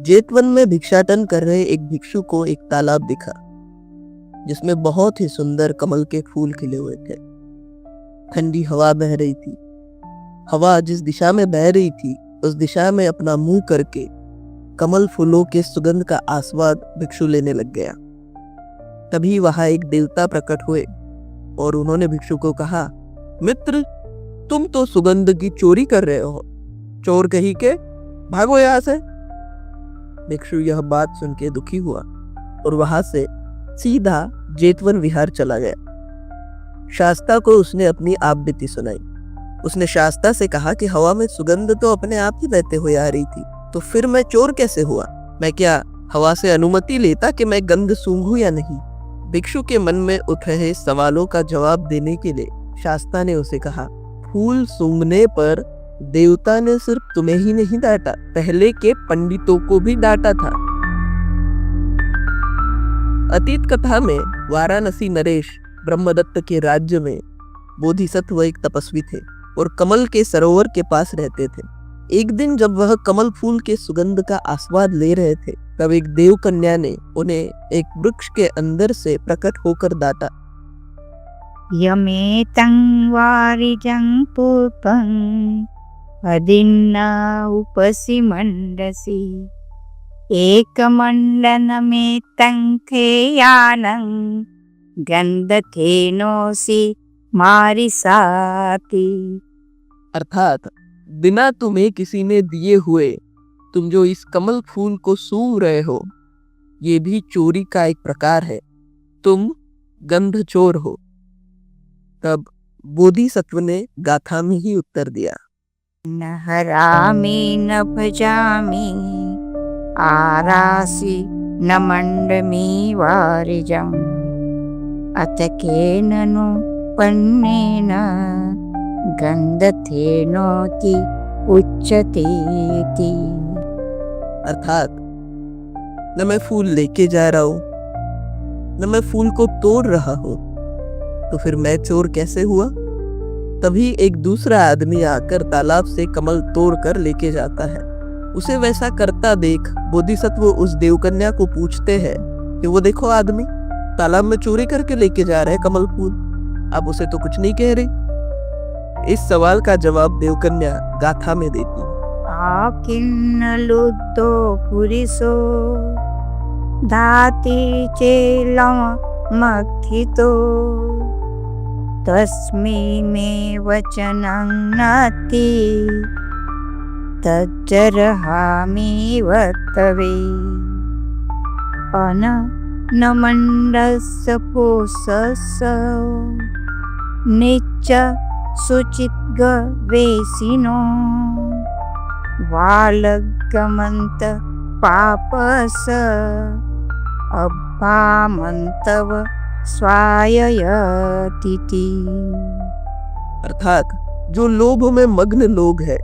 जेतवन में भिक्षाटन कर रहे एक भिक्षु को एक तालाब दिखा जिसमें बहुत ही सुंदर कमल के फूल खिले हुए थे। ठंडी हवा बह रही थी। हवा जिस दिशा में बह रही थी उस दिशा में अपना मुंह करके कमल फूलों के सुगंध का आस्वाद भिक्षु लेने लग गया। तभी वहां एक देवता प्रकट हुए और उन्होंने भिक्षु को कहा, मित्र, तुम तो सुगंध की चोरी कर रहे हो। चोर कहीं के, भागो यहां से। भिक्षु यह बात सुन के दुखी हुआ और वहां से सीधा जेतवन विहार चला गया। शास्ता को उसने अपनी आप बीती सुनाई। उसने शास्ता से कहा कि हवा में सुगंध तो अपने आप ही बहते हुए आ रही थी, तो फिर मैं चोर कैसे हुआ? मैं क्या हवा से अनुमति लेता कि मैं गंध सूंघूं या नहीं? भिक्षु के मन में उठ रहे सवालों का जवाब देने के लिए शास्ता ने उसे कहा, फूल सूंघने पर देवता ने सिर्फ तुम्हें ही नहीं डांटा, पहले के पंडितों को भी डांटा था। अतीत कथा में वाराणसी नरेश ब्रह्मदत्त के राज्य में बोधिसत्व एक तपस्वी थे और कमल के सरोवर के पास रहते थे। एक दिन जब वह कमल फूल के सुगंध का आस्वाद ले रहे थे, तब एक देव कन्या ने उन्हें एक वृक्ष के अंदर से प्रकट होकर डांटा। यमेतं वारिजं पुष्पं अदिन्ना उपसि मंडसी एकमंडनमेतं खेयानं गंधथेनोसि मारिसाति। अर्थात बिना तुम्हें किसी ने दिए हुए तुम जो इस कमल फूल को सूंघ रहे हो, ये भी चोरी का एक प्रकार है। तुम गंध चोर हो। तब बोधिसत्व ने गाथा में ही उत्तर दिया, न हरामि न भजामि आरासि न मंडमि वारिजम् अत केन नु पन्नेन गंधथेनोति उच्यतेति। अर्थात न मैं फूल लेके जा रहा हूं न मैं फूल को तोड़ रहा हूं, तो फिर मैं चोर कैसे हुआ? तभी एक दूसरा आदमी आकर तालाब से कमल तोड़ कर लेके जाता है। उसे वैसा करता देख बोधिसत्व उस देवकन्या को पूछते हैं कि वो देखो, आदमी तालाब में चोरी करके लेके जा रहे कमल फूल, आप उसे तो कुछ नहीं कह रही। इस सवाल का जवाब देवकन्या गाथा में देती है। आकिन्न लुद्धो पुरिसो धाति चेलम मक्खितो तस्मै मे वचनं नाति तज्जरहामि वक्तवे अन न मंडस्य पोषस्य निच्च सुचित गवेसिनो वालगमंत पापस अभामंतव स्वाययतिति। अर्थात जो लोभ में मग्न लोग हैं,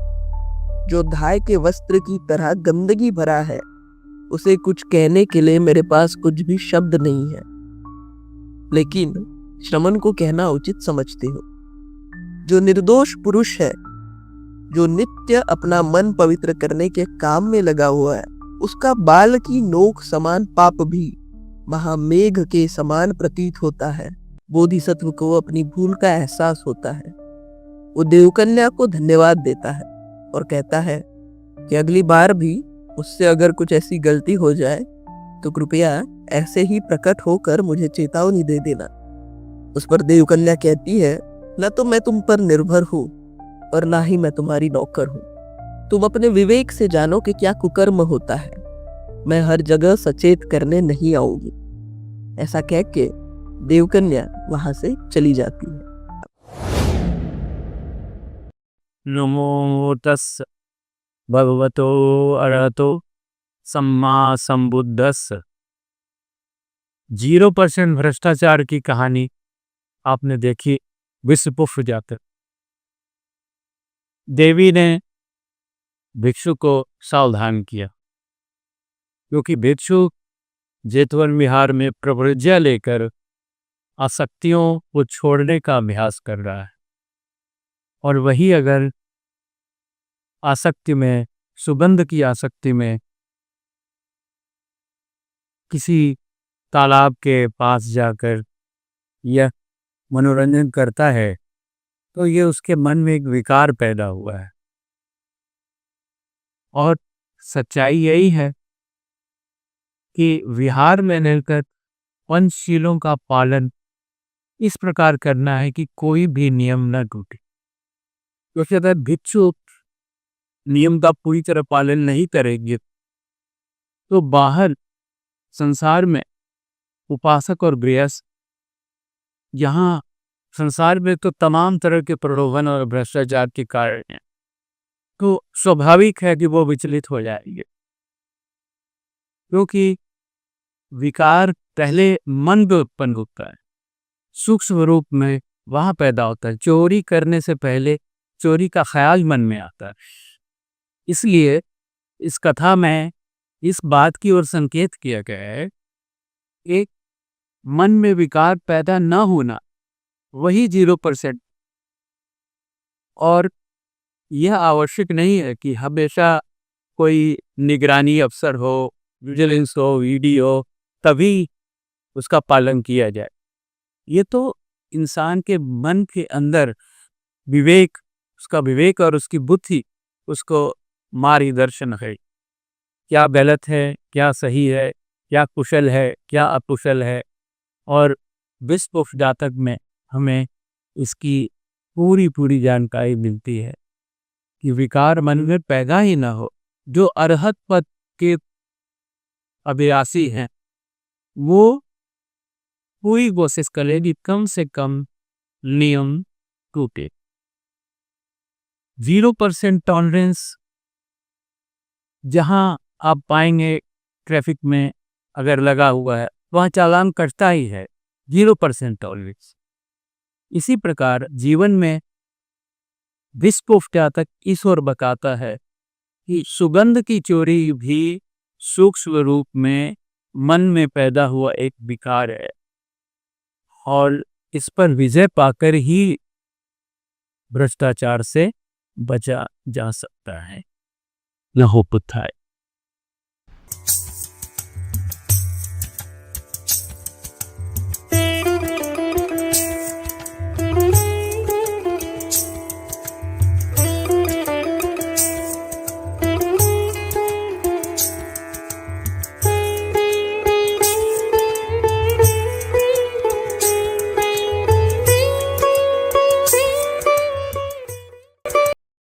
जो धाय के वस्त्र की तरह गंदगी भरा है, उसे कुछ कहने के लिए मेरे पास कुछ भी शब्द नहीं है, लेकिन श्रमण को कहना उचित समझते हो। जो निर्दोष पुरुष है, जो नित्य अपना मन पवित्र करने के काम में लगा हुआ है, उसका बाल की नोक समान पाप भी महामेघ के समान प्रतीत होता है। बोधिसत्व को अपनी भूल का एहसास होता है। वो देवकन्या को धन्यवाद देता है और कहता है कि अगली बार भी उससे अगर कुछ ऐसी गलती हो जाए तो कृपया ऐसे ही प्रकट होकर मुझे चेतावनी दे देना। उस पर देवकन्या कहती है, न तो मैं तुम पर निर्भर हूं और ना ही मैं तुम्हारी नौकर हूं। तुम अपने विवेक से जानो कि क्या कुकर्म होता है। मैं हर जगह सचेत करने नहीं आऊंगी। ऐसा कह के देवकन्या वहां से चली जाती है। नमो तस् भगवतो अरहतो सम्मा संबुद्धस्स। 0% भ्रष्टाचार की कहानी आपने देखी विश्वपुष्प जाकर। देवी ने भिक्षु को सावधान किया, क्योंकि भिक्षु जेतवन विहार में प्रव्रज्या लेकर आसक्तियों को छोड़ने का अभ्यास कर रहा है, और वही अगर आसक्ति में, सुगंध की आसक्ति में किसी तालाब के पास जाकर यह मनोरंजन करता है तो ये उसके मन में एक विकार पैदा हुआ है। और सच्चाई यही है कि विहार में रहकर पंचशीलों का पालन इस प्रकार करना है कि कोई भी नियम न टूटे। क्योंकि अगर भिक्षु नियम का पूरी तरह पालन नहीं करेंगे तो बाहर संसार में उपासक और गृहस्थ, यहाँ संसार में तो तमाम तरह के प्रलोभन और भ्रष्टाचार के कारण हैं, तो स्वाभाविक है कि वो विचलित हो जाएंगे। क्योंकि विकार पहले मन में उत्पन्न होता है, सूक्ष्म रूप में वहां पैदा होता है। चोरी करने से पहले चोरी का ख्याल मन में आता है। इसलिए इस कथा में इस बात की ओर संकेत किया गया है कि मन में विकार पैदा न होना वही 0%। और यह आवश्यक नहीं है कि हमेशा कोई निगरानी अफसर हो, विजिलेंस हो, ईडी हो, तभी उसका पालन किया जाए। ये तो इंसान के मन के अंदर विवेक, उसका विवेक और उसकी बुद्धि उसको मार्गदर्शन है, क्या गलत है, क्या सही है, क्या कुशल है, क्या अकुशल है। और विश्व जातक में हमें इसकी पूरी जानकारी मिलती है कि विकार मन में पैदा ही ना हो। जो अरहत पद के अभिलाषी हैं वो पूरी कोशिश करें कि कम से कम नियम टूटे। 0% टॉलरेंस जहां आप पाएंगे ट्रैफिक में अगर लगा हुआ है वहां चालान कटता ही है, 0% टॉलरेंस। इसी प्रकार जीवन में विश्व जातक इस ओर बताता है कि सुगंध की चोरी भी सूक्ष्म रूप में मन में पैदा हुआ एक विकार है और इस पर विजय पाकर ही भ्रष्टाचार से बचा जा सकता है। न हो पुथाय।